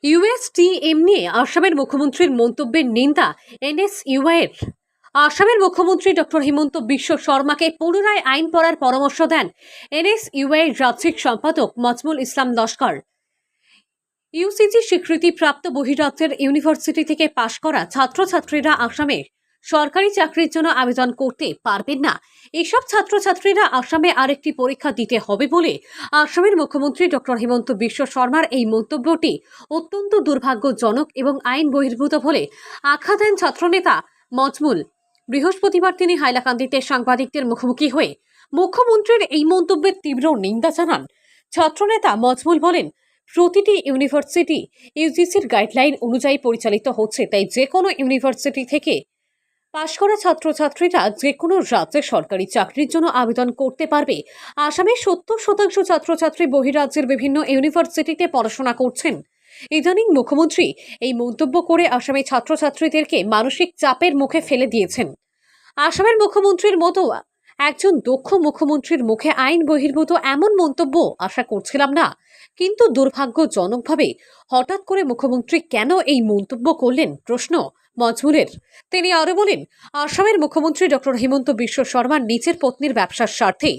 USTM নিয়ে আসামের মুখ্যমন্ত্রীর মন্তব্যের নিন্দা এনএসইউআইয়ের। আসামের মুখ্যমন্ত্রী ডক্টর হিমন্ত বিশ্ব শর্মাকে পুনরায় আইন পড়ার পরামর্শ দেন এনএসইউআইয়ের রাজ্যিক সম্পাদক মজমুল ইসলাম লস্কর। ইউজিসি স্বীকৃতিপ্রাপ্ত বহিরাজ্যের ইউনিভার্সিটি থেকে পাশ করা ছাত্রছাত্রীরা আসামে সরকারি চাকরির জন্য আবেদন করতে পারবেন না। এসব ছাত্রছাত্রীরা আসামে আরেকটি পরীক্ষা দিতে হবে বলে আসামের মুখ্যমন্ত্রী ডক্টর হিমন্ত বিশ্ব শর্মার এই মন্তব্যটি অত্যন্ত দুর্ভাগ্যজনক এবং আইন বহির্ভূত বলে আখ্যা দেন ছাত্রনেতা মজমুল। বৃহস্পতিবার তিনি হাইলাকান্দিতে সাংবাদিকদের মুখোমুখি হয়ে মুখ্যমন্ত্রীর এই মন্তব্যের তীব্র নিন্দা জানান। ছাত্রনেতা মজমুল বলেন, প্রতিটি ইউনিভার্সিটি ইউজিসির গাইডলাইন অনুযায়ী পরিচালিত হচ্ছে, তাই যে কোনো ইউনিভার্সিটি থেকে পাশ করা ছাত্রছাত্রীরা যে কোনো রাজ্যে সরকারি চাকরির জন্য আবেদন করতে পারবে। আসামে 70% ছাত্রছাত্রী বহিরাজ্যের বিভিন্ন ইউনিভার্সিটিতে পড়াশোনা করছেন। ইদানিং মুখ্যমন্ত্রী এই মন্তব্য করে আসামে ছাত্রছাত্রীদেরকে মানসিক চাপের মুখে ফেলে দিয়েছেন। আসামের মুখ্যমন্ত্রীর মতো একজন দক্ষ মুখ্যমন্ত্রীর মুখে আইন বহির্ভূত এমন মন্তব্য আশা করছিলাম না, কিন্তু দুর্ভাগ্যজনকভাবে হঠাৎ করে মুখ্যমন্ত্রী কেন এই মন্তব্য করলেন প্রশ্ন মজমুলের। তিনি আরো বলেন, আসামের মুখ্যমন্ত্রী ডক্টর হিমন্ত বিশ্ব শর্মার নিজের পত্নীর ব্যবসার স্বার্থে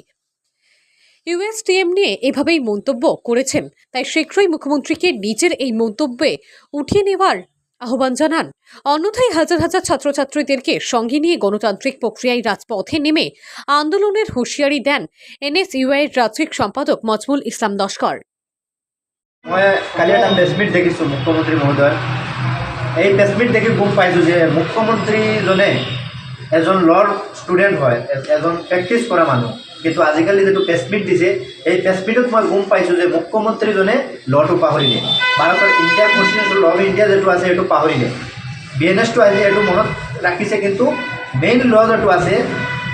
ইউএসটিএম নিয়ে এভাবেই মন্তব্য করেছেন, তাই শীঘ্রই মুখ্যমন্ত্রীকে নিজের এই মন্তব্যে উঠিয়ে নেওয়ার আহ্বান জানান। অন্যথায় হাজার হাজার ছাত্রছাত্রীদেরকে সঙ্গে নিয়ে গণতান্ত্রিক প্রক্রিয়ায় রাজপথে নেমে আন্দোলনের হুঁশিয়ারি দেন এনএসইউআইয়ের ৰাজ্যিক সম্পাদক মজমুল ইসলাম লস্কৰ। মই কালি এটা প্ৰেছমিট দেখিছোঁ মুখ্যমন্ত্ৰী মহোদয়। এই প্ৰেছমিট দেখি গম পাইছোঁ যে মুখ্যমন্ত্ৰীজনে এজন ল'ৰ ষ্টুডেণ্ট হয়, এজন প্ৰেক্টিছ কৰা মানুহ, কিন্তু আজিকালি যিটো প্ৰেছমিট দিছে এই প্ৰেছমিটত মই গম পাইছোঁ যে মুখ্যমন্ত্ৰীজনে ল'টো পাহৰিলে। ভাৰতৰ India constitution law of India যিটো আছে সেইটো পাহৰিলে। বিএনএছটো আজি সেইটো মনত ৰাখিছে, কিন্তু মেইন ল যিটো আছে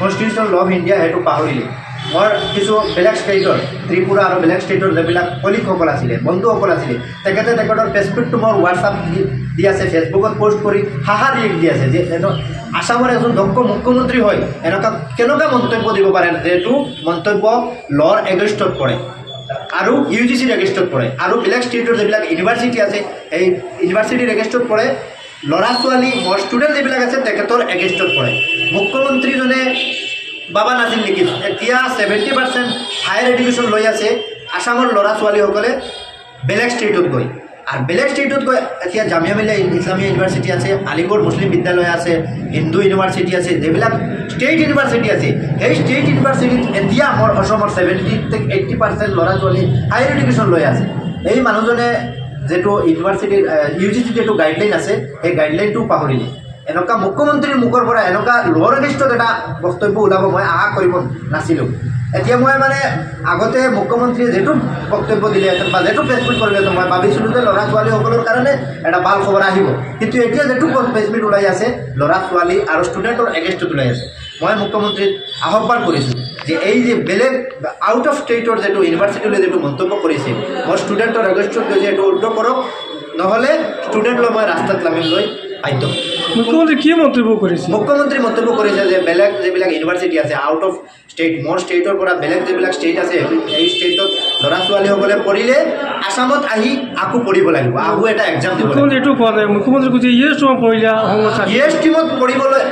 কনষ্টিটিউশ্যন ল অফ ইণ্ডিয়া সেইটো পাহৰিলে। মোৰ কিছু বেলেগ ষ্টেটৰ, ত্ৰিপুৰা আৰু বেলেগ ষ্টেটৰ যিবিলাক কলিগসকল আছিলে, বন্ধুসকল আছিলে, তেখেতৰ প্ৰেছমিটটো মোৰ হোৱাটছআপ দি আছে, ফেচবুকত পষ্ট কৰি হাঁহা ৰিয়েক্ট দি আছে যে আসামৰ এজন দক্ষ মুখ্যমন্ত্ৰী হয় কেনেকুৱা মন্তব্য দিব পাৰে, যিটো মন্তব্য লৰ এগেইনষ্টত পৰে আৰু ইউজিচিৰ এগেইনষ্টত পৰে, আৰু বেলেগ ষ্টেটৰ যিবিলাক ইউনিভাৰ্চিটি আছে সেই ইউনিভাৰ্চিটিৰ এগেইনষ্টত পৰে, ল'ৰা ছোৱালী মোৰ ষ্টুডেণ্ট যিবিলাক আছে তেখেতৰ এগেইনষ্টত পৰে। মুখ্যমন্ত্ৰীজনে বাবা নাছিল নেকি? এতিয়া 70% হায়াৰ এডুকেশ্যন লৈ আছে আসামৰ ল'ৰা ছোৱালীসকলে বেলেগ ষ্টেটত গৈ, আৰ বেলেগ ষ্টেটত গৈ এতিয়া জামিয়া মিলিয়া ইছলামিয়া ইউনিভাৰ্চিটি আছে, আলিগড় মুছলিম বিদ্যালয় আছে, হিন্দু ইউনিভাৰ্চিটি আছে, যিবিলাক ষ্টেট ইউনিভাৰ্চিটি আছে সেই ষ্টেট ইউনিভাৰ্চিটিত এতিয়া আমাৰ অসমৰ 70-80% ল'ৰা ছোৱালী হায়াৰ এডুকেশ্যন লৈ আছে। এই মানুহজনে যিটো ইউনিভাৰ্চিটিৰ ইউজিচিৰ যিটো গাইডলাইন আছে সেই গাইডলাইনটো পাহৰিলে। এনেকুৱা মুখ্যমন্ত্ৰীৰ মুখৰ পৰা এনেকুৱা ল'ৰ এগেইনষ্টত এটা বক্তব্য ওলাব মই আশা কৰিব নাছিলোঁ। এতিয়া মই মানে আগতে মুখ্যমন্ত্ৰীয়ে যিটো বক্তব্য দিলেহেঁতেন বা যিটো প্ৰেছমিট কৰিলেহেঁতেন মই ভাবিছিলোঁ যে ল'ৰা ছোৱালীসকলৰ কাৰণে এটা ভাল খবৰ আহিব, কিন্তু এতিয়া যিটো প্ৰেছমিট ওলাই আছে ল'ৰা ছোৱালী আৰু ষ্টুডেণ্টৰ এগেইনষ্টত ওলাই আছে। মই মুখ্যমন্ত্ৰীক আহ্বান কৰিছোঁ যে এই যে বেলেগ আউট অফ ষ্টেটৰ যিটো ইউনিভাৰ্চিটিলৈ যিটো মন্তব্য কৰিছে মোৰ ষ্টুডেণ্টৰ এগেইনষ্টত গৈ এইটো উল্টো কৰক, নহ'লে ষ্টুডেণ্টলৈ মই ৰাস্তাত নামিবলৈ বাধ্য। মুখ্যমন্ত্ৰী কি মন্তব্য কৰেছে? মুখ্যমন্ত্ৰী মন্তব্য কৰেছে যে বেলেগ যিবিলাক ইউনিভাৰ্চিটি আছে আউট অফ ষ্টেট, মোৰ ষ্টেটৰ পৰা বেলেগ যিবিলাক ষ্টেট আছে এই ষ্টেটত ল'ৰা ছোৱালীসকলে পঢ়িলে আসামত আহি আকৌ পঢ়িব লাগিব, আকৌ এটা এক্সাম দিব লাগিব। মুখ্যমন্ত্রী এইটো কোৱা নাই, মুখ্যমন্ত্রী কৈছে ইয়েছ টিমত পঢ়িলে ইয়েছ টিমত পঢ়িবলৈ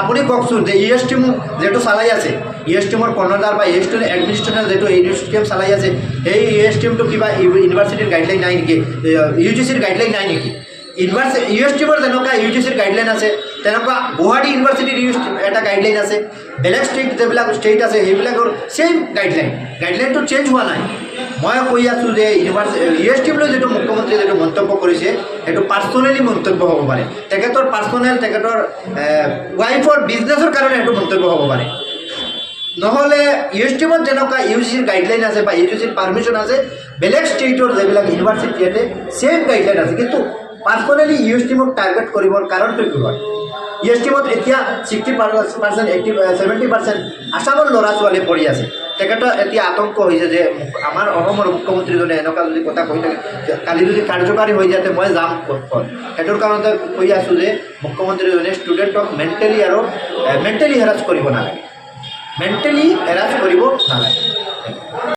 আপুনি কওকচোন যে ইয়েছ টিম যিটো চলাই আছে, ইয়েছ টিমৰ কৰ্ণধাৰ বা ইয়েছ টিমৰ এডমিনিষ্ট্ৰেটৰ যিটো ইউনিভাৰ্চিটি চলাই আছে সেই ইয়েছ টিমটো কিবা ইউনিভাৰ্চিটিৰ গাইডলাইন নাই নেকি, ইউজিচিৰ গাইডলাইন নাই নেকি? ইউএছ টিমৰ যেনেকুৱা ইউজিচিৰ গাইডলাইন আছে তেনেকুৱা গুৱাহাটী ইউনিভাৰ্চিটিৰ এটা গাইডলাইন আছে, বেলেগ ষ্টেট যিবিলাক ষ্টেট আছে সেইবিলাকৰ ছেইম গাইডলাইনটো চেঞ্জ হোৱা নাই। মই কৈ আছোঁ যে ইউএছ টিমলৈ যিটো মুখ্যমন্ত্ৰীয়ে যিটো মন্তব্য কৰিছে সেইটো পাৰ্চনেলি মন্তব্য হ'ব পাৰে, তেখেতৰ পাৰ্চনেল তেখেতৰ ৱাইফৰ বিজনেছৰ কাৰণে সেইটো মন্তব্য হ'ব পাৰে, নহ'লে ইউএছ টিমত যেনেকুৱা ইউজিচিৰ গাইডলাইন আছে বা ইউজিচিৰ পাৰ্মিশ্যন আছে বেলেগ ষ্টেটৰ যিবিলাক ইউনিভাৰ্চিটি আছে ছেইম গাইডলাইন আছে, কিন্তু পাৰ্চনেলি ইউএছ টিমক টাৰ্গেট কৰিবৰ কাৰণটো কি হয়? ইউএছ টিমত এতিয়া 60%, 70% আসামৰ ল'ৰা ছোৱালী পঢ়ি আছে। তেখেতৰ এতিয়া আতংক হৈছে যে আমাৰ অসমৰ মুখ্যমন্ত্ৰীজনে এনেকুৱা যদি কথা কৈ থাকে কালি যদি কাৰ্যকাৰী হৈ যাতে মই যাম ক'ত। সেইটোৰ কাৰণতে কৈ আছোঁ যে মুখ্যমন্ত্ৰীজনে ষ্টুডেণ্টক মেণ্টেলি হেৰাছ কৰিব নালাগে, মেণ্টেলি হেৰাছ কৰিব নালাগে।